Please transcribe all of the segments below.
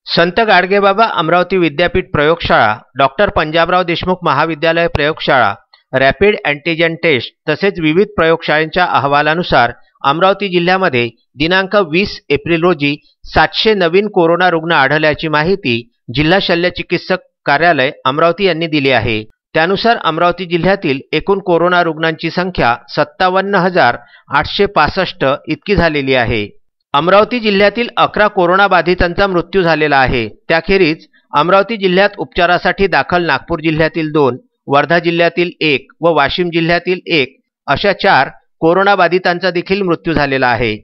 संत गाडगेबाबा अमरावती विद्यापीठ प्रयोगशाळा, डॉक्टर पंजाबराव देशमुख महाविद्यालय प्रयोगशाळा, रॅपिड अँटीजन टेस्ट तसेच विविध प्रयोगशाळांच्या अहवालानुसार अमरावती जिल्ह्यामध्ये दिनांक 20 एप्रिल रोजी 700 नवीन कोरोना रुग्ण आढळल्याची माहिती जिल्हा शल्य चिकित्सक कार्यालय अमरावती यांनी दिली आहे। त्यानुसार अमरावती जिल्ह्यातील एकूण कोरोना रुग्णांची संख्या 57,865 इतकी झालेली आहे। अमरावती जिल्ह्यातील 11 कोरोना बाधितांचा मृत्यू झालेला आहे। त्याखेरीज अमरावती जिल्ह्यात उपचारासाठी दाखल नागपूर जिल्ह्यातील 2, वर्धा जिल्ह्यातील 1 व वाशिम जिल्ह्यातील 1 अशा 4 कोरोना बाधितांचा देखील मृत्यू झालेला आहे।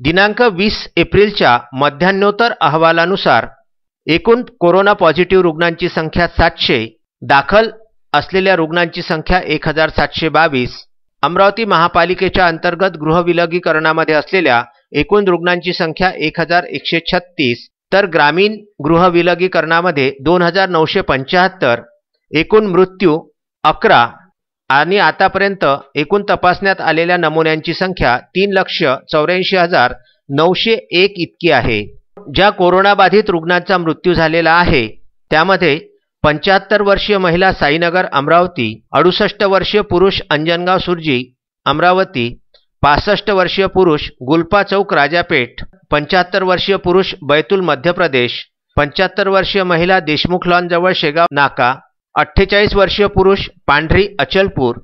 दिनांक 20 एप्रिलच्या मध्यान्होत्तर अहवालानुसार एकूण कोरोना पॉझिटिव्ह रुग्णांची संख्या 700, दाखल असलेल्या रुग्णांची संख्या 1722, अमरावती महापालिकेच्या अंतर्गत गृहविलगीकरणामध्ये असलेल्या एकूण रुग्णांची संख्या 1136, तर ग्रामीण गृहविलगीकरणामध्ये 2975, एकूण मृत्यू 11 आणि आतापर्यंत एकूण तपासण्यात आलेल्या नमुन्यांची संख्या 3,84,901 इतकी आहे। ज्या कोरोना बाधित रुग्णांचा मृत्यू झालेला आहे त्यामध्ये 75 वर्षीय महिला साईनगर अमरावती, 68 वर्षीय पुरुष अंजनगाव सुरजी अमरावती, 65 वर्षीय पुरुष गुलपा चौक राजापेठ, 75 वर्षीय पुरुष बैतूल मध्य प्रदेश, 75 वर्षीय महिला देशमुख लॉन जवळ शेगाव नाका, 48 वर्षीय पुरुष पांढरी अचलपूर,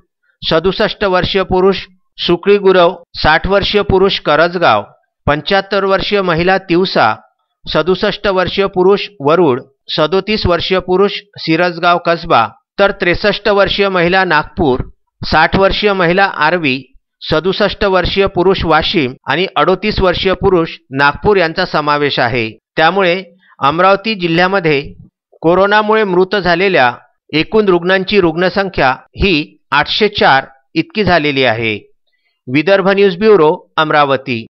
67 वर्षीय पुरुष सुकळी गुरव, 60 वर्षीय पुरुष करजगाव, 75 वर्षीय महिला तिवसा, 67 वर्षीय पुरुष वरुड, 37 वर्षीय पुरुष सिरसगाव कसबा, तर 63 वर्षीय महिला नागपूर, 60 वर्षीय महिला आर्वी, 67 वर्षीय पुरुष वाशिम आणि 38 वर्षीय पुरुष नागपूर यांचा समावेश आहे। त्यामुळे अमरावती जिल्ह्यामध्ये कोरोनामुळे मृत झालेल्या एकूण रुग्णांची रुग्णसंख्या ही 804 इतकी झालेली आहे। Vidarbha news bureau, Amravati.